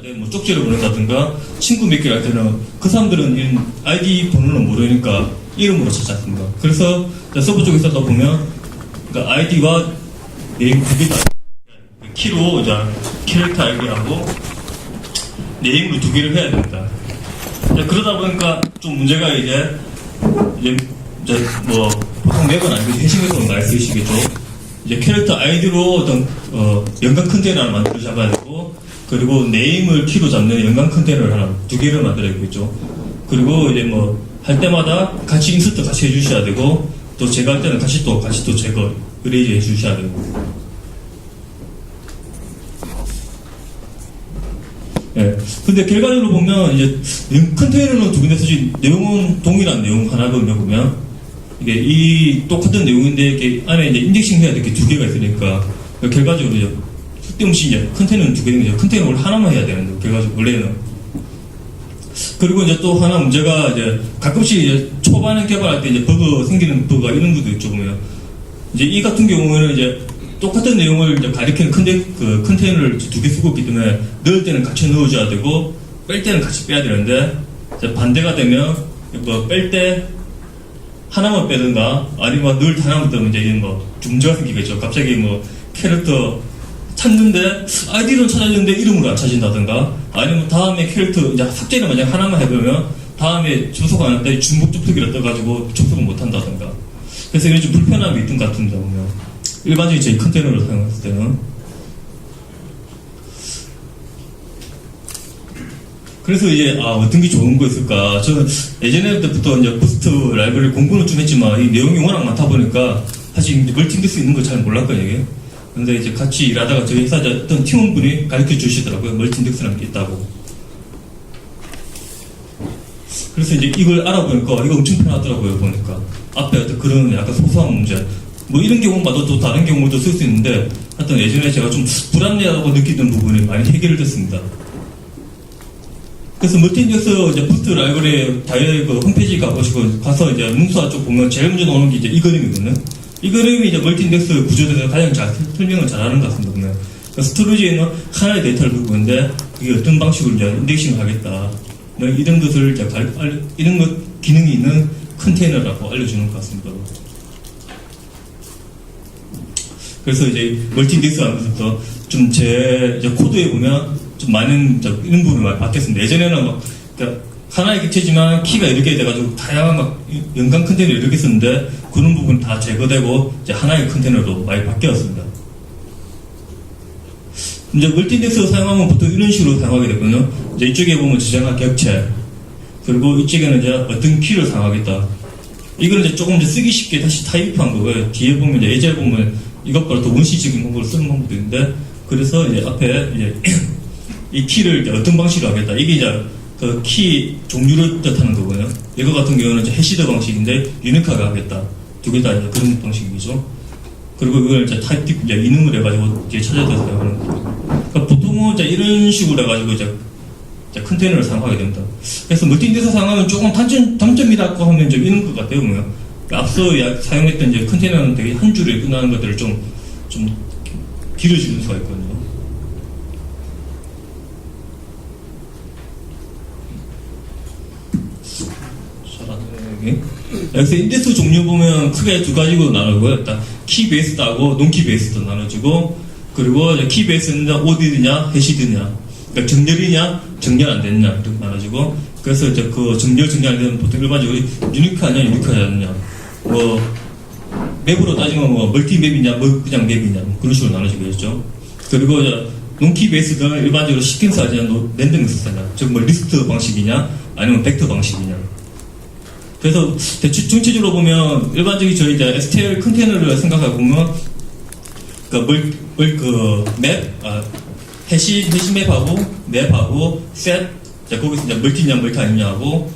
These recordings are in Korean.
때 뭐 쪽지를 보낸다든가 친구 맺기를 할 때는 그 사람들은 이런 아이디 번호를 모르니까 이름으로 찾지 않습니까? 그래서 서버 쪽에 있다 보면 그러니까 아이디와 네임 두 개 다 키로 이제 캐릭터 아이디하고 네임으로 두 개를 해야 됩니다. 그러다 보니까 좀 문제가 이제 뭐 보통 맵은 아니고 해시맵으로 많이 쓰시겠죠. 이제 캐릭터 아이디로 어떤 연관 컨테이너를 만들어 잡아야 되고, 그리고 네임을 키로 잡는 연관 컨테이너를 하나 두 개를 만들어야 되겠죠. 그리고 이제 뭐 할 때마다 같이 인서트 같이 해주셔야 되고, 또 제거할 때는 같이 또 제거 의뢰지 해주셔야 되고. 예. 근데 결과적으로 보면 이제 컨테이너는 두 군데 쓰지 내용은 동일한 내용 하나거든요. 보면 이게 이 똑같은 내용인데 이렇게 안에 이제 인덱싱 해야 될 게 두 개가 있으니까 결과적으로 이제 쓸데없이 이제 컨테이너는 두 개는 거죠. 컨테이너를 하나만 해야 되는데 결과적으로 원래는. 그리고 이제 또 하나 문제가 이제 가끔씩 이제 초반에 개발할 때 이제 버그 생기는 버그가 이런 것도 있죠. 보면 이제 이 같은 경우에는 이제 똑같은 내용을 이제 가리키는 컨테이너를 두 개 쓰고 있기 때문에 넣을 때는 같이 넣어줘야 되고 뺄 때는 같이 빼야 되는데 이제 반대가 되면 뭐 뺄 때 하나만 빼든가 아니면 넣을 때 하나만 빼면 이제 뭐 문제가 생기겠죠. 갑자기 뭐 캐릭터 찾는데 아이디는 찾았는데 이름으로 안 찾는다든가 아니면 다음에 캐릭터 이제 삭제를 만약 하나만 해보면 다음에 접속 안 할 때 중복 접속이라 떠가지고 접속을 못 한다든가 그래서 이런 좀 불편함이 있던 것 같습니다. 보면 일반적인 제 컨테이너를 사용했을 때는. 그래서 이제 어떤 게 좋은 거 있을까? 저는 예전에부터 이제 부스트 라이브러리 공부는 좀 했지만 이 내용이 워낙 많다 보니까 사실 멀티인덱스 있는 걸 잘 몰랐거든요. 이게. 근데 이제 같이 일하다가 저희 회사 어떤 팀원분이 가르쳐 주시더라고요. 멀티인덱스라는 게 있다고. 그래서 이제 이걸 알아보니까 이거 엄청 편하더라고요. 보니까 앞에 어떤 그런 약간 소소한 문제. 뭐 이런 경우마다 또 다른 경우도 쓸 수 있는데 하여튼 예전에 제가 좀 불합리하다고 느끼던 부분이 많이 해결됐습니다. 그래서 멀티인덱스 이제 부스트 라이브러리 다이어리 그 홈페이지 가서 이제 문서화 쪽 보면 제일 먼저 나오는 게 이제 이 그림이거든요. 이 그림이 이제 멀티인덱스 구조에서 가장 잘 설명을 잘하는 것 같습니다. 그러니까 스토리지에 있는 하나의 데이터를 두고 있는데 그게 어떤 방식으로 이제 인덱싱을 하겠다. 이런 것을 이제 이런 것 기능이 있는 컨테이너라고 알려주는 것 같습니다. 그래서 이제 멀티인덱스 하면서 좀 제 코드에 보면 좀 많은 이런 부분이 많이 바뀌었습니다. 예전에는 막 그러니까 하나의 객체지만 키가 이렇게 돼가지고 다양한 막 연관 컨테이너 이렇게 썼는데 그런 부분 다 제거되고 이제 하나의 컨테이너로 많이 바뀌었습니다. 이제 멀티인덱스 사용하면 보통 이런 식으로 사용하게 되거든요. 이제 이쪽에 보면 지정한 객체 그리고 이쪽에는 이제 어떤 키를 사용하겠다. 이거는 이제 조금 이제 쓰기 쉽게 다시 타입한 거고요. 뒤에 보면 이제 예제를 보면 이것보다 더 원시적인 방법으로 쓰는 방법도 있는데 그래서 이제 앞에 이제 이 키를 이제 어떤 방식으로 하겠다. 이게 이제 그 키 종류를 뜻하는 거고요. 이거 같은 경우는 이제 해시드 방식인데 유니크하게 하겠다. 두 개 다 이제 그런 방식이죠. 그리고 이걸 이제 타입 이제 이능을 해가지고 이제 찾아서 사용하는 거예요. 그러니까 보통은 이제 이런 식으로 해가지고 이제 컨테이너를 사용하게 됩니다. 그래서 멀티인덱스 사용하면 조금 단점이라고 하면 좀 이런 것 같아요. 보면 앞서 사용했던 이제 컨테이너는 되게 한 줄에 끝나는 것들을 좀 길어지는 수가 있거든요. 여기서 인덱스 종류 보면 크게 두 가지로 나누고요. 일단 키 베이스드하고 논키 베이스드 나눠지고 그리고 키 베이스는 ODD냐 해시드냐 그러니까 정렬이냐 정렬 안 됐냐 이렇게 나눠지고 그래서 이제 그 정렬 안 되면 보통 일반적으로 유니크하냐 유니크하지 않느냐 뭐 맵으로 따지면 뭐 멀티맵이냐 뭐 그냥 맵이냐 그런 식으로 나눠지겠죠. 그리고 이제 논키 베이스드는 일반적으로 시퀀스하냐 랜덤엑세스냐 즉 뭐 리스트 방식이냐 아니면 벡터 방식이냐. 그래서 대충 전체적으로 보면 일반적인 저희 이제 STL 컨테이너를 생각해 보면 해시맵하고 맵하고 셋 거기서 이제 멀티냐 멀티 아니냐하고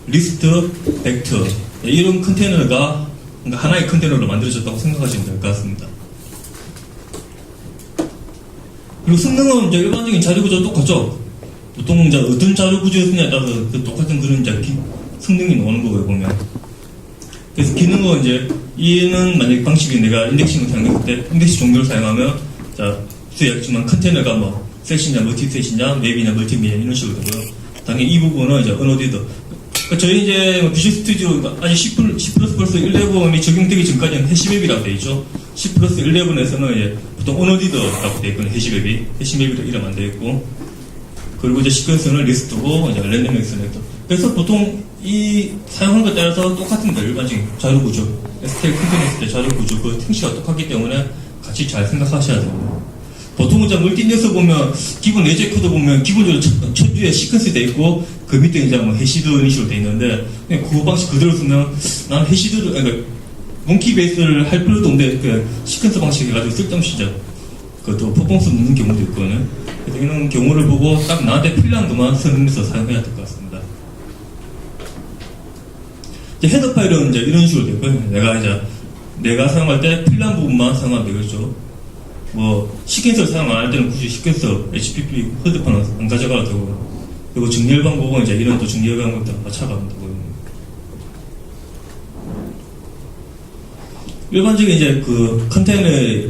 리스트 벡터 이런 컨테이너가 그러니까 하나의 컨테이너로 만들어졌다고 생각하시면 될 것 같습니다. 그리고 성능은 이제 일반적인 자료 구조 똑같죠. 보통 이제 어떤 자료 구조를 쓰냐에 따라서 그 똑같은 그런 이제 성능이 나오는 거고요, 보면. 그래서 기능은 이제, 얘는 만약에 방식이 내가 인덱싱을 사용했을 때, 인덱스 종류를 사용하면, 자, 수였지만 컨테이너가 뭐, 셋이냐, 멀티셋이냐, 맵이냐, 멀티미냐 이런 식으로 되고요. 당연히 이 부분은 이제 언어디더. 그러니까 저희 이제 비주얼 스튜디오 아직 C++ 11이 적용되기 전까지는 해시맵이라고 되어 있죠. C++ 11에서는 이제 보통 언어디더라고 되어 있거든요. 해시맵이. 해시맵이라고 이름 안 되어 있고. 그리고 이제 시퀀스는 리스트고, 이제 랜덤 액션액터. 그래서 보통 이 사용한 것에 따라서 똑같습니다. 일반적인 자료 구조. STL 컨테이너 때 자료 구조, 그 팅시가 똑같기 때문에 같이 잘 생각하셔야 돼요. 보통 이제 멀티인덱스 보면, 기본 내재 코드 보면, 기본적으로 첫 위에 시퀀스 돼 있고, 그 밑에 이제 뭐 해시드 이식으로 돼 있는데, 그냥 그 방식 그대로 쓰면, 난 해시드를, 그러니까, 몽키 베이스를 할 필요도 없는데, 그 시퀀스 방식 해가지고 쓸데없이 이제, 그것도 퍼포먼스 넣는 경우도 있거든요. 그래서 이런 경우를 보고, 딱 나한테 필요한 것만 선언해서 사용해야 될 것 같습니다. 이제 헤더 파일은 이제 이런 식으로 되고요. 내가 사용할 때 필요한 부분만 사용하면 되겠죠. 뭐, 시퀀서를 사용 안 할 때는 굳이 시퀀서, HPP 헤드판은 안 가져가도 되고, 그리고 정렬 방법은 이제 이런 또 정렬 방법도 맞춰가면 되고요. 일반적인 이제 그 컨테이너의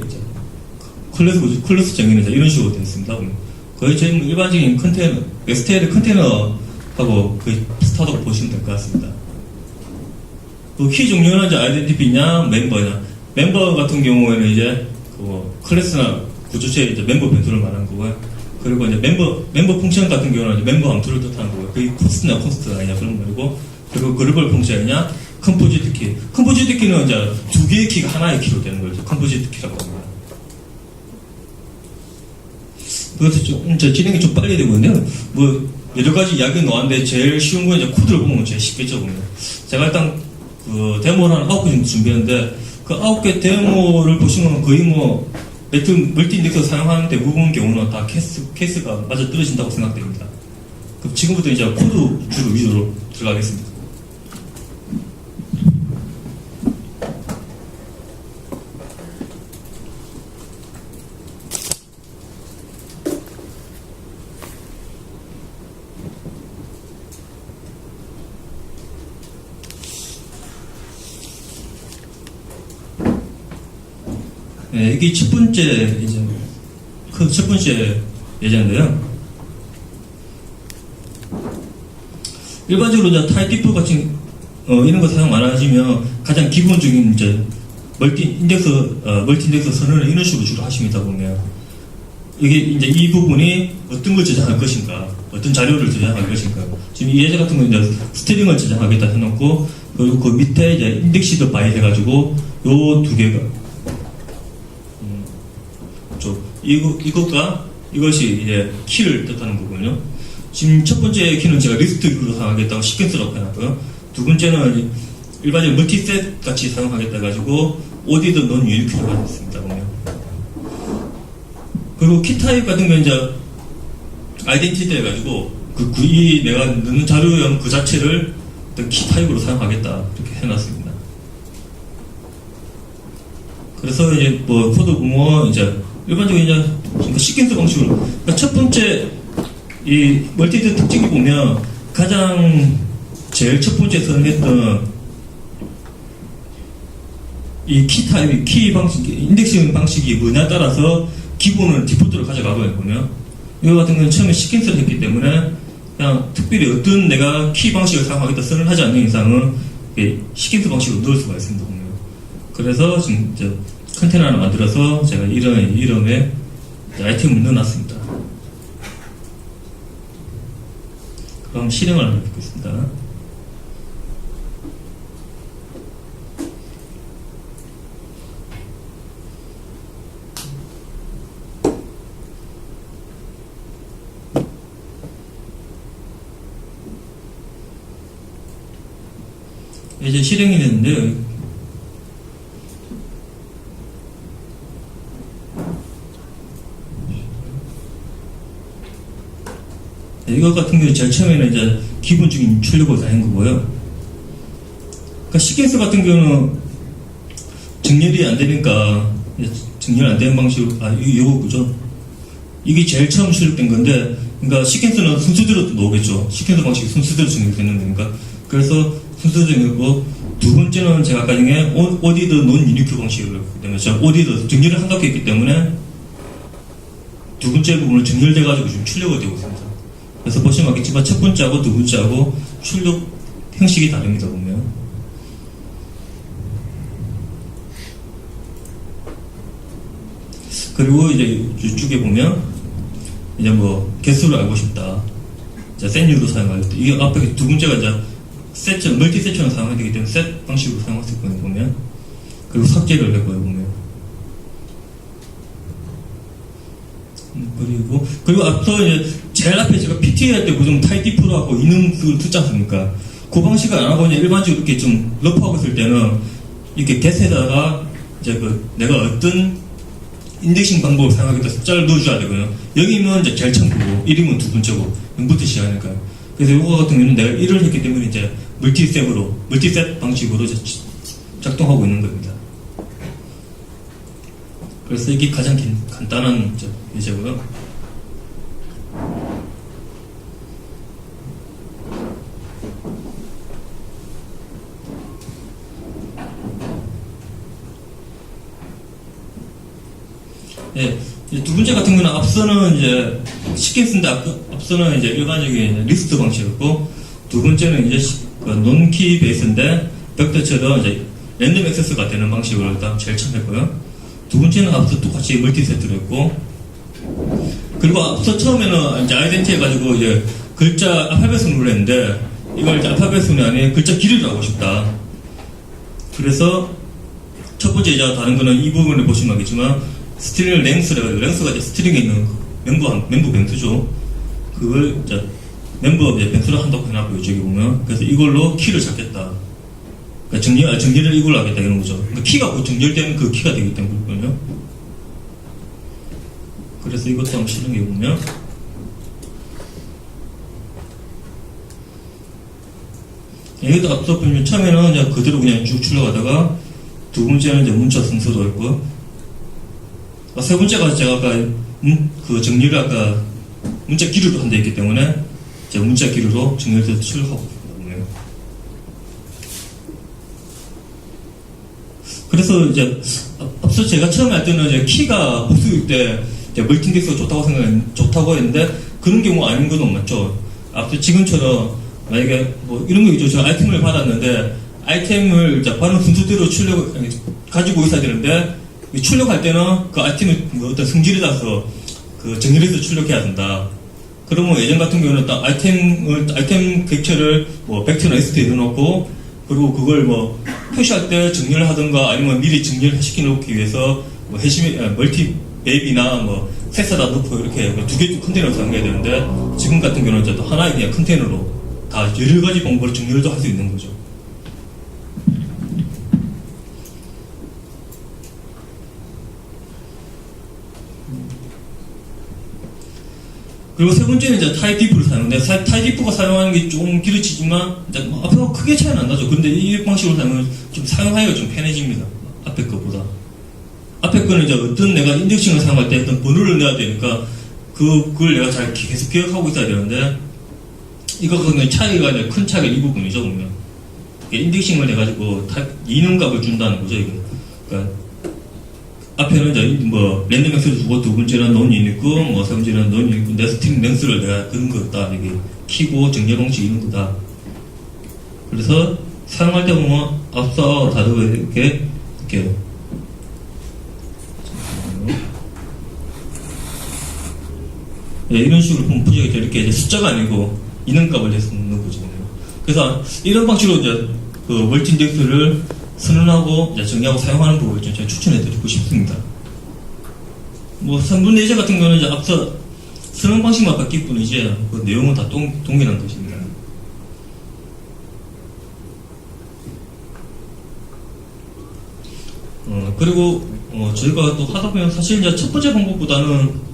클래스 정의는 이제 이런 식으로 되어 있습니다. 거의 저희 일반적인 컨테이너, STL 컨테이너하고 거의 비슷하다고 보시면 될 것 같습니다. 그 키 종류는 이제 아이덴티티냐, 멤버냐. 멤버 같은 경우에는 이제 그 클래스나 구조체에 이제 멤버 변수를 말하는 거고요. 그리고 이제 멤버 펑션 같은 경우는 이제 멤버 함수를 뜻하는 거고요. 그게 코스트냐, 콘스트가 아니냐 그런 말이고. 그리고 글로벌 펑션이냐, 컴포지트 키. 컴포지트 키는 이제 두 개의 키가 하나의 키로 되는 거죠. 컴포지트 키라고 합니다. 그래서 좀, 진행이 좀 빨리 되거든요. 뭐, 여러 가지 이야기 나왔는데 제일 쉬운 건 이제 코드를 보면 제일 쉽겠죠, 보면. 제가 일단 그 데모를 한 9개 정도 준비했는데, 그 9개 데모를 보시면 거의 뭐, 멀티 인덱스 사용하는 대부분 경우는 다 케이스가 맞아 떨어진다고 생각됩니다. 그럼 지금부터 이제 코드 주로 위주로 들어가겠습니다. 네, 이게 첫 번째 예제인데요. 일반적으로 이제 타입 디프 같은 이런 거 사용 안 하시면 가장 기본적인 이제 멀티 인덱스 선언을 이런 식으로 주로 하십니다 보면 이게 이제 이 부분이 어떤 걸 저장할 것인가, 어떤 자료를 저장할 것인가. 지금 이 예제 같은 건 이제 스트링을 저장하겠다 해놓고 그리고 그 밑에 이제 인덱시드 바이 해가지고 요 두 개가 이것이 이제 키를 뜻하는 거군요. 지금 첫 번째 키는 제가 리스트로 사용하겠다고 시퀀스라고 해놨고요. 두 번째는 일반적인 멀티셋 같이 사용하겠다 해가지고 ODD non unique라고 했습니다. 그리고 키 타입 같은 건 이제 아이덴티티 해가지고 이 내가 넣는 자료형 그 자체를 키 타입으로 사용하겠다 이렇게 해놨습니다. 그래서 이제 뭐 코드 보면 이제 일반적인 이제 시퀀스 방식으로 그러니까 첫 번째 이 멀티드 특징이 보면 가장 제일 첫 번째 선언했던 이 키 타입, 키 방식, 인덱싱 방식이 뭐냐에 따라서 기본은 디폴트를 가져가거든요. 이거 같은 경우는 처음에 시퀀스를 했기 때문에 그냥 특별히 어떤 내가 키 방식을 사용하겠다 선언하지 않는 이상은 시퀀스 방식으로 넣을 수가 있습니다. 그래서 지금 이제 컨테이너 하나 만들어서 제가 이름에 아이템을 넣어놨습니다. 그럼 실행을 한번 해보겠습니다. 이제 실행이 됐는데요. 이것 같은 경우 제일 처음에는 이제 기본적인 출력을 다 한 거고요. 그러니까 시퀀스 같은 경우는 정렬이 안 되니까 정렬 안 되는 방식으로 이거 그죠? 이게 제일 처음 출력된 건데, 그러니까 시퀀스는 순서대로 나오겠죠. 시퀀스 방식이 순서대로 정렬되는 거니까. 그래서 순서대로 정렬고 두 번째는 제가 아까 중에 ODD non unique 방식으로 했기 때문에 제가 ODD 정렬을 한다고 했기 때문에 두 번째 부분을 정렬돼가지고 지금 출력이 되고 있습니다. 그래서 보시면 알겠지만 첫 번째하고 두 번째하고 출력 형식이 다릅니다. 보면. 그리고 이제 이쪽에 보면 이제 뭐 개수를 알고 싶다. 자, 셋류로 사용할 때 이게 앞에 두 번째가 이제 셋처럼 멀티 셋처럼 사용해야 되기 때문에 셋 방식으로 사용할 수 있거든요. 보면. 그리고 삭제를 해봐요. 보면. 그리고 앞서 이제 제일 앞에 제가 PTA 할 때 보통 타이디프로 하고 이능을 듣지 않습니까? 그 방식을 안 하고 그냥 일반적으로 이렇게 좀 러프하고 있을 때는 이렇게 get에다가 이제 내가 어떤 인덱싱 방법을 사용하겠다 숫자를 넣어줘야 되고요. 여기면 이제 제일 처음이고 1이면 두 번째고 0부터 시작하니까요. 그래서 이거 같은 경우는 내가 1을 했기 때문에 이제 멀티셋 방식으로 이제 작동하고 있는 겁니다. 그래서 이게 가장 간단한 예제고요. 예, 두 번째 같은 경우는 앞서는 이제 쉽게 쓴데 앞서는 이제 일반적인 리스트 방식이었고 두 번째는 이제 논키 베이스인데 벡터처럼 이제 랜덤 액세스가 되는 방식으로 일단 제일 처음 했고요. 두 번째는 앞서 똑같이 멀티세트로 했고, 그리고 앞서 처음에는 이제 아이덴티 해가지고 이제 글자 알파벳 순으로 했는데, 이걸 이제 알파벳 순이 아닌 글자 길이를 하고 싶다. 그래서 첫 번째 이제 다른 거는 이 부분을 보시면 알겠지만, 스트링 랭스라고 해요. 랭스가 이제 스트링에 있는 멤버 변수죠. 그걸 이제 멤버 변수를 한다고 해놨고요. 저기 보면. 그래서 이걸로 키를 잡겠다. 그러니까 정렬을 이걸로 하겠다 이런 거죠. 그러니까 키가 정렬되면 그 키가 되기 때문이거든요. 그래서 이것도 한번 실행해 보면 여기도 앞서 보면 처음에는 그냥 그대로 그냥 쭉 출력하다가 두 번째는 이제 문자 순서도 했고 세 번째가 제가 아까 그 정렬을 아까 문자 기류로 한다 했기 때문에 제가 문자 기류로 정렬돼서 출력하고 있습니다. 그래서 이제 앞서 제가 처음에 할 때는 이제 키가 복수일 때 멀티인덱스가 좋다고 했는데 그런 경우가 아닌 건 맞죠. 앞서 지금처럼 만약에 뭐 이런 거 있죠. 제가 아이템을 받았는데 아이템을 이제 받은 순서대로 가지고 있어야 되는데 출력할 때는 그 아이템을 어떤 성질에 따라서 그 정렬해서 출력해야 된다. 그러면 예전 같은 경우는 딱 아이템 객체를 뭐 벡터나 ST에 넣어놓고 그리고 그걸 뭐 표시할 때 정렬을 하든가 아니면 미리 정렬을 시켜 놓기 위해서 뭐 멀티 맵이나 뭐 셋에다 넣고 이렇게 두 개 컨테이너로 사용해야 되는데 지금 같은 경우는 이제 또 하나의 그냥 컨테이너로 다 여러 가지 방법으로 정렬도 할 수 있는 거죠. 그리고 세 번째는 이제 타입디프를 사용하는데 타입디프가 사용하는 게 좀 길어지지만 이제 뭐 앞에가 크게 차이는 안 나죠. 근데 이 방식으로 사용하면 좀 사용하기가 좀 편해집니다. 앞에 것보다. 앞에 거는 이제 어떤 내가 인덱싱을 사용할 때 어떤 번호를 넣어야 되니까 그걸 내가 잘 계속 기억하고 있어야 되는데 이거는 차이가 이제 큰 차이가 이 부분이죠. 보면 인덱싱을 해가지고 이능값을 준다는 거죠. 이거. 그러니까 앞에는 이제 뭐 랜덤 액세스 주고 두 번째는 논이 있고 뭐 세 번째는 논이 있고 내 스트링 랭스를 내가 그런 거다 이게 키고 정렬 방식 이런 거다. 그래서 사용할 때 보면 앞서 다르고 이렇게 예, 이런 식으로 보면 표시가 이렇게 이제 숫자가 아니고 이능값을 내서 넣는 거죠. 그래서 이런 방식으로 이제 그 멀티 인덱스를 선언하고 정의하고 사용하는 법을 좀 제가 추천해드리고 싶습니다. 뭐 3분 예제 같은 경우는 이제 앞서 선언 방식만 바뀔 뿐이지 그 내용은 다 동일한 것입니다. 그리고 저희가 또 하다 보면 사실 이제 첫 번째 방법보다는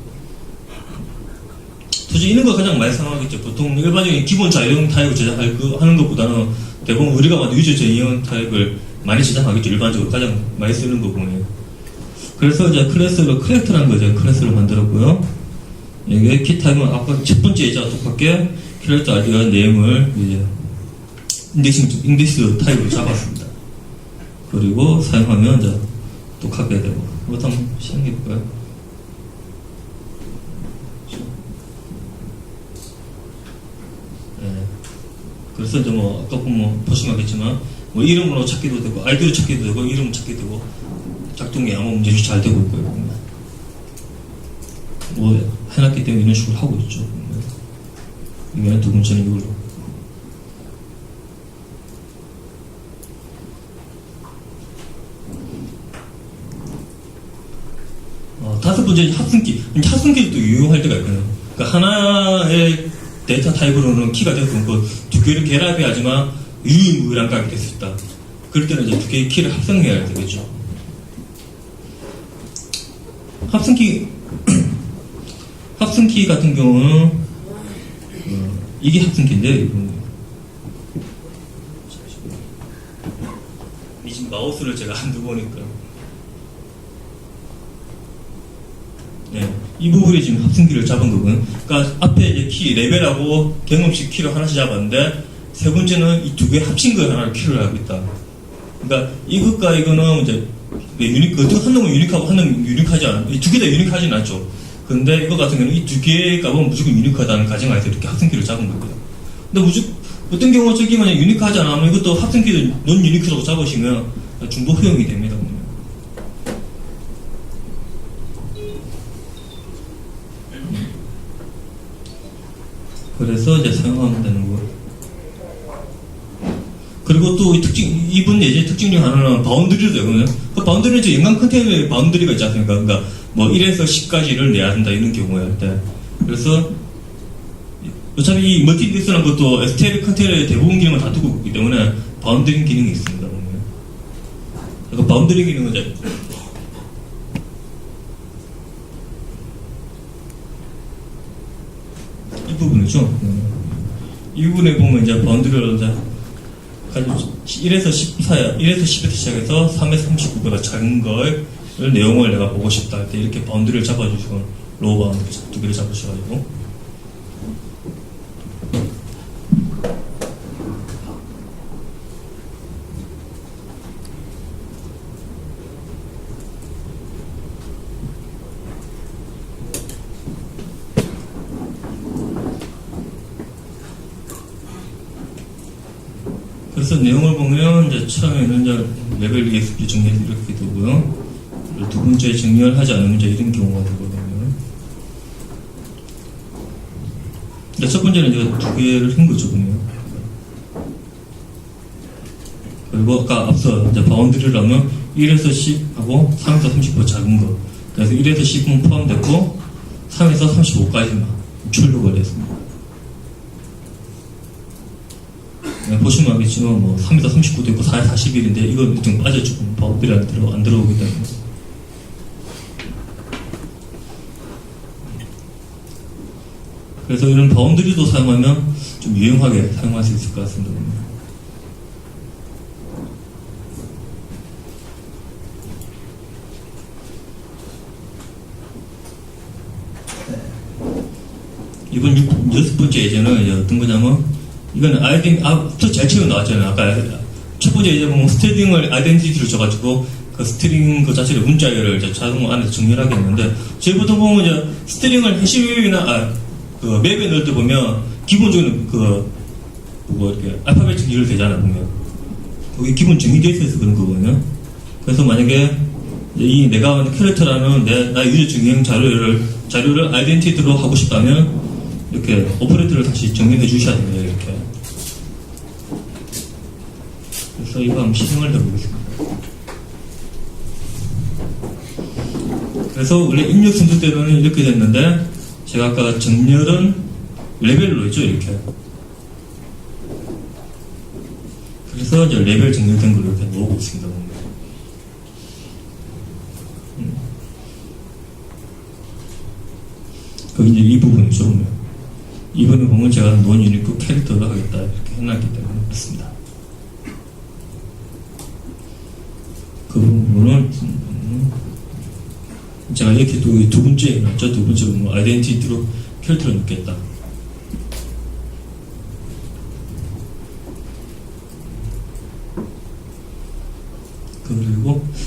도저히 이런 거 가장 많이 사용하겠죠. 보통 일반적인 기본 자유형 타입을 제작하는 것보다는 대부분 우리가 만든 유저 제휴형 타입을 많이 제작하겠죠. 일반적으로 가장 많이 쓰는 부분이에요. 그래서 이제 크래스라는 거죠. 클래스를 만들었고요. 이게 키 타입은 아까 첫 번째 예제와 똑같게 캐릭터 아이디와 네임을 이제 인덱스 타입으로 잡았습니다. 그리고 사용하면 이제 똑같게 되고. 이것도 한번 시행해 볼까요? 그래서 이제 뭐 아까 보시면 알겠지만 뭐 이름으로 찾기도 되고 아이디로 찾기도 되고 이름 찾기도 되고 작동이 아무 문제 없이 잘 되고 있고요. 뭐 해놨기 때문에 이런 식으로 하고 있죠. 이게 두 번째는 이걸로. 다섯 번째 합승키. 합승키도 또 유용할 때가 있거든요. 그러니까 하나의 데이터 타입으로는 키가 되고 두 개를 결합해야지만 유일무이한 값이 될 수 있다. 그럴 때는 이제 두 개의 키를 합성해야 되겠죠. 합승키 같은 경우는 이게 합승키인데 이 지금 마우스를 제가 안 두고 오니까 이 부분이 지금 합승키를 잡은 거고요. 그러니까 앞에 이제 키 레벨하고 경험치 키를 하나씩 잡았는데 세 번째는 이 두 개 합친 걸 하나를 키를 하고 있다. 그러니까 이것과 이거는 이제 한 놈은 유니크하고 한 놈은 유니크하지 않아. 이 두 개 다 유니크하지는 않죠. 근데 이거 같은 경우는 이 두 개의 값은 무조건 유니크하다는 가정하에서 이렇게 합승키를 잡은 거거든요. 근데 어떤 경우 저기 만약 유니크하지 않으면 이것도 합승키를 논 유니크라고 잡으시면 중복 효용이 됩니다. 그래서 이제 사용하면 되는 거. 그리고 또 이분 예제 특징 중 하나는 바운드리도 되거든요. 그 바운드리는 이제 연간 컨테이너에 바운드리가 있지 않습니까? 그러니까 뭐 1에서 10까지를 내야 한다 이런 경우에 할 때. 그래서 어차피 이 멀티인덱스라는 것도 STL 컨테이너의 대부분 기능을 다 두고 있기 때문에 바운드링 기능이 있습니다. 그러니까 바운드링 기능은 이제 이 부분이죠. 이 부분에 보면 이제 바운드리를 이제 1에서 10에서 시작해서 3에서 39보다 작은 걸 내용을 내가 보고 싶다 할 때 이렇게 바운드리를 잡아주시고 로우 바운드 두 개를 잡으셔가지고 그래서 내용을 보면 이제 처음에는 이제 레벨 EXP 정렬 이렇게 되고요. 두 번째 정렬하지 않으면 이제 이런 경우가 되거든요. 근데 첫 번째는 이제 두 개를 한 거죠, 보면. 그리고 아까 앞서 이제 바운드리를 하면 1에서 10하고 3에서 30보 작은 거. 그래서 1에서 10은 포함됐고 3에서 35까지만 출력을 했습니다. 보시면 알겠지만 뭐 3에서 39도 있고 4에서 41인데 이건 좀 빠져주고 바운드리 안 들어오기 때문에 그래서 이런 바운드리도 사용하면 좀 유용하게 사용할 수 있을 것 같습니다. 이번 6번째 예제는 이제 어떤 거냐면 이거는 앞서 잘 채워 나왔잖아요. 아까 첫 번째 이제 보면 스트링을 아이덴티티로 줘가지고 그 스트링 그 자체를 문자열을 이제 자동 안에서 정렬하게 했는데 저희 보통 보면 이제 스트링을 해시나 그 맵에 넣을 때 보면 기본적인 이렇게 알파벳 정렬 되잖아요. 보면 거기 기본 정의되어 있어서 그런 거거든요. 그래서 만약에 이 내가 하는 캐릭터라는 나 유저 증명 자료를 아이덴티티로 하고 싶다면 이렇게 오퍼레이터를 다시 정리해 주셔야 됩니다. 이렇게. 그래서 이거 한번 실행을 해보겠습니다. 그래서 원래 입력 순서 때는 이렇게 됐는데 제가 아까 정렬은 레벨로 했죠. 이렇게. 그래서 이제 레벨 정렬된 걸로 이렇게 놓고 있습니다. 그 이제 이 부분이죠. 보면. 이번에 보면 제가 논 유니크 캐릭터로 하겠다 이렇게 해놨기 때문에 그렇습니다. 그 부분은 제가 이렇게 두 번째 해놨죠. 두 번째 보면 아이덴티티로 캐릭터를 넣겠다.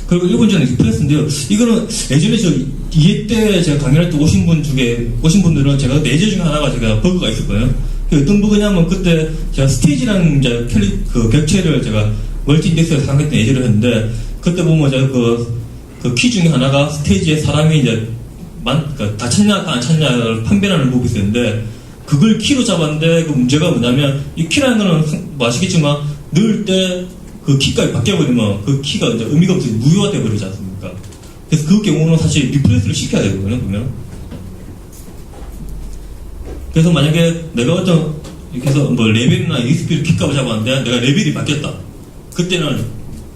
그리고 1번째는 리플레스인데요. 이거는 예전에 저 2회 때 제가 강연할 때 오신 분들은 제가 예제 중에 하나가 제가 버그가 있었거든요. 어떤 부분이냐면 그때 제가 스테이지라는 이제 그 객체를 제가 멀티 인덱스에서 사용했던 예제를 했는데 그때 보면 제가 그 키 중에 하나가 스테이지에 사람이 이제 다 찾냐 다 안 찾냐를 판별하는 부분이 있었는데 그걸 키로 잡았는데 그 문제가 뭐냐면 이 키라는 거는 뭐 아시겠지만 넣을 때 그 키가 바뀌어버리면 그 키가 이제 의미가 없이 무효화돼 버리지 않습니까? 그래서 그 경우는 사실 리플레이스를 시켜야 되거든요, 보면. 그래서 만약에 내가 어떤 이렇게 해서 뭐 레벨이나 ESP를 키값을 잡았는데 내가 레벨이 바뀌었다. 그때는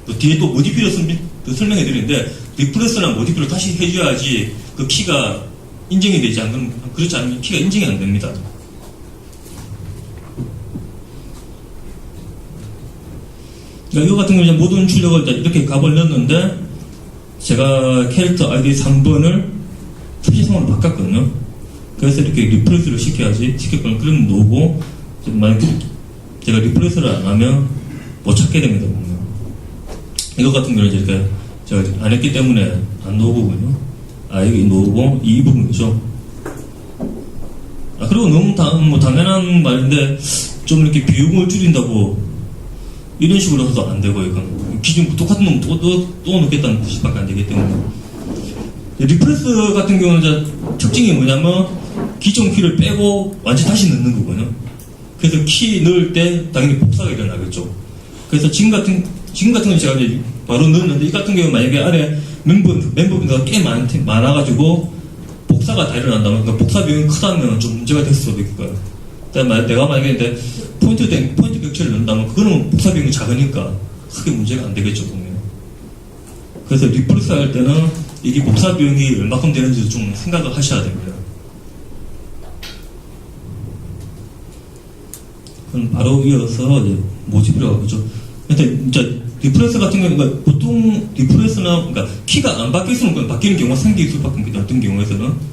그 뒤에 또 모디피를 설명해 드리는데 리플레이스나 모디피를 다시 해줘야지 그 키가 인정이 되지 않으면 그렇지 않으면 키가 인정이 안 됩니다. 이거 같은 경우는 모든 출력을 이렇게 값을 넣었는데 제가 캐릭터 아이디 3번을 수시성으로 바꿨거든요. 그래서 이렇게 리플레이스를 시켰거든요. 그러면 놓고 만약에 제가 리플레이스를 안 하면 못 찾게 됩니다. 보면. 이거 같은 경우는 이렇게 제가 안 했기 때문에 안 놓고군요. 여기 놓고 이 부분이죠. 그리고 너무 당연한 말인데 좀 이렇게 비용을 줄인다고 이런 식으로 해서 안 되고 이건 기존 똑같은 놈 또 넣겠다는 뜻밖에 안 되기 때문에 리플레이스 같은 경우는 이제 특징이 뭐냐면 기존 키를 빼고 완전히 다시 넣는 거거든요. 그래서 키 넣을 때 당연히 복사가 일어나겠죠. 그래서 지금 같은 경우 제가 이제 바로 넣었는데 이 같은 경우 만약에 아래 멤버분들가 꽤 많아가지고 복사가 다 일어난다면 그러니까 복사 비용이 크다면 좀 문제가 될 수도 있을 거예요. 내가 만약에 포인트 객체를 넣는다면 그거는 복사 비용이 작으니까 크게 문제가 안 되겠죠, 보면. 그래서 리플레이스 할 때는 이게 복사 비용이 얼마큼 되는지 좀 생각을 하셔야 됩니다. 그럼 바로 이어서 이제 모집이라고 하죠. 근데 이제 리플레이스 같은 경우는 그러니까 보통 리플레이스는 그러니까 키가 안 바뀔 수는 바뀌는 경우가 생길 수밖에 없기 때문에 어떤 경우에서는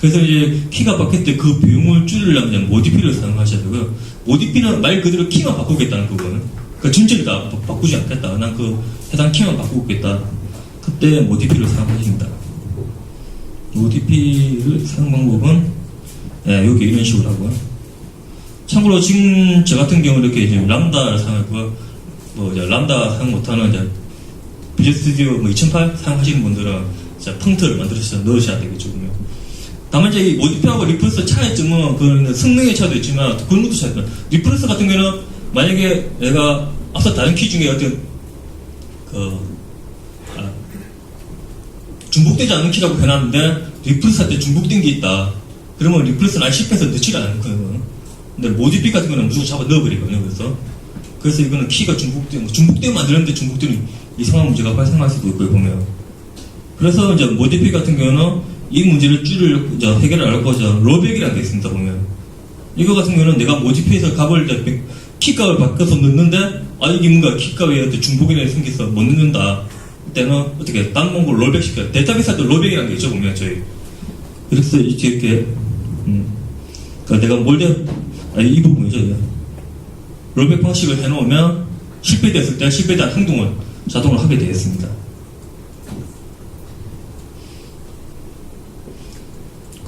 그래서 이제 키가 바뀔 때 그 비용을 줄이려면 모디피를 사용하셔야 되고요. 모디피는 말 그대로 키만 바꾸겠다는 거거든요. 그러니까 전체를 다 바꾸지 않겠다. 난 그 해당 키만 바꾸겠다. 그때 모디피를 사용하십니다. 모디피를 사용 방법은 여기 이런 식으로 하고요. 참고로 지금 저 같은 경우는 이렇게 이제 람다를 사용하고요. 뭐 이제 람다 사용 못하는 이제 비주얼 스튜디오 2008 사용하시는 분들은 이제 펑트를 만들어서 넣으셔야 되겠죠. 그러면. 다만 이제 이 모디피하고 리플레이스 차이점은 그 성능의 차이도 있지만 그런 것도 차이다. 리플레이스 같은 경우는 만약에 내가 앞서 다른 키 중에 어떤 중복되지 않는 키라고 해놨는데 리플레이스 할 때 중복된 게 있다. 그러면 리플레이스는 아예 실패해서 넣지를 않는 거예요. 근데 모디피 같은 거는 무조건 잡아 넣어버리거든요. 그래서 이거는 키가 중복되면 만드는데 중복되는 이상한 문제가 발생할 수도 있고요, 보면. 그래서 이제 모디피 같은 경우는 이 문제를 해결을 하려고 롤백이라는 게 있습니다, 보면. 이거 같은 경우는 내가 모디피에서 값을, 키값을 바꿔서 넣는데, 이게 뭔가 키값에 중복이나 생겨서 못 넣는다. 그때는 어떻게, 딴 몽골 롤백 시켜요. 데이터베이스 할 때 롤백이라는 게 있죠, 보면, 저희. 그래서 이렇게, 그러니까 내가 이 부분이죠, 이게. 롤백 방식을 해놓으면, 실패됐을 때 실패된 행동을 자동으로 하게 되겠습니다.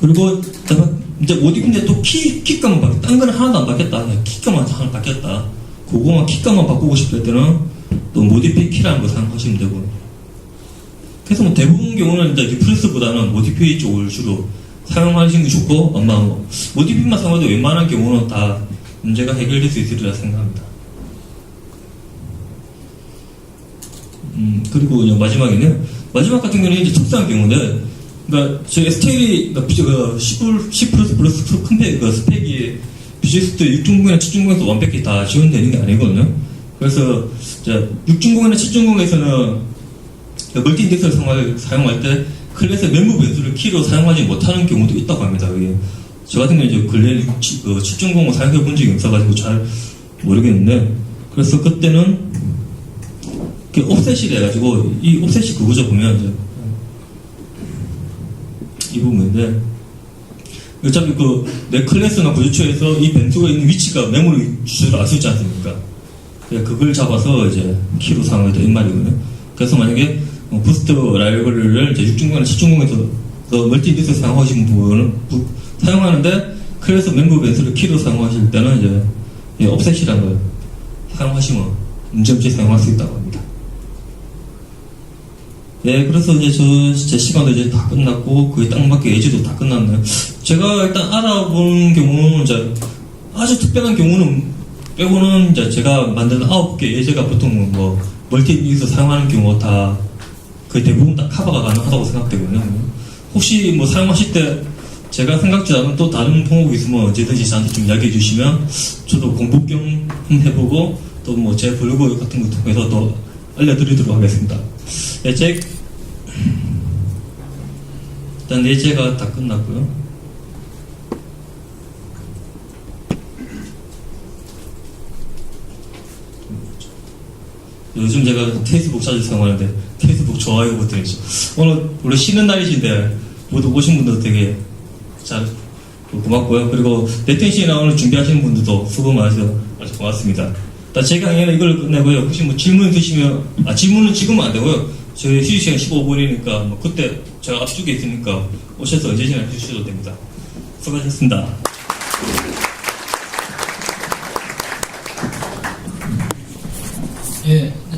그리고 이제 모디피인데 또 키값만 바뀌었다. 딴 거는 하나도 안 바뀌었다. 그냥 키값만 하나 바뀌었다. 그거만 키값만 바꾸고 싶을 때는 또 모디피 키라는 거 사용하시면 되고. 그래서 뭐 대부분 경우는 이제 리플레이스보다는 모디피 쪽을 주로 사용하시는 게 좋고, 아마 모디피만 사용해도 웬만한 경우는 다 문제가 해결될 수 있으리라 생각합니다. 그리고 마지막 같은 경우는 이제 특수한 경우인데, 그러니까 저희 STL이 C++ 스펙이 비주얼 스튜디오 6.0이나 7.0에서 완벽히 다 지원되는 게 아니거든요. 그래서 6.0이나 7.0에서는 멀티 인덱스를 사용할 때 클래스의 멤버 변수를 키로 사용하지 못하는 경우도 있다고 합니다. 저 같은 경우는 이제 근래 7.0을 사용해 본 적이 없어가지고 잘 모르겠는데, 그래서 그때는 옵셋이 돼가지고 이 옵셋이 그거죠, 보면 이제 이 부분인데, 어차피 내 클래스나 구조초에서 이 변수가 있는 위치가 메모리 주소를 알 수 있지 않습니까? 그걸 잡아서 이제 키로 사용하겠다 이 말이거든요. 그래서 만약에 부스트 라이브러리를 이제 6중공이나 7중공에서 멀티디스크 사용하시는 분은 사용하는데 클래스 멤버 변수를 키로 사용하실 때는 이제 이 옵셋이라는 걸 사용하시면 문제없이 사용할 수 있다고 합니다. 예, 그래서 이제 제 시간도 이제 다 끝났고, 거의 딱 맞게 예지도 다 끝났네요. 제가 일단 알아본 경우는 이제 아주 특별한 경우는 빼고는 이제 제가 만드는 9개 예제가 보통 뭐 멀티디스크 사용하는 경우 다 거의 대부분 다 커버가 가능하다고 생각되거든요. 혹시 뭐 사용하실 때 제가 생각지 않은 또 다른 통곡이 있으면 언제든지 저한테 좀 이야기해 주시면 저도 공부 겸 해보고 또 뭐 제 블로그 같은 거 통해서 또 알려드리도록 하겠습니다. 일단 예제가 다 끝났고요. 요즘 제가 페이스북 자주 사용하는데 페이스북 좋아요 버튼이죠. 오늘 원래 쉬는 날이신데 모두 오신 분들 되게 잘 고맙고요. 그리고 네텐시에 나오는 준비하시는 분들도 수고 많으셔서 아주 고맙습니다. 제 강의는 이걸 끝내고요. 혹시 뭐 질문 있으시면 질문은 지금은 안 되고요. 저희 휴식 시간 15분이니까 뭐 그때 제가 앞쪽에 있으니까 오셔서 언제나 해주셔도 됩니다. 수고하셨습니다. 예.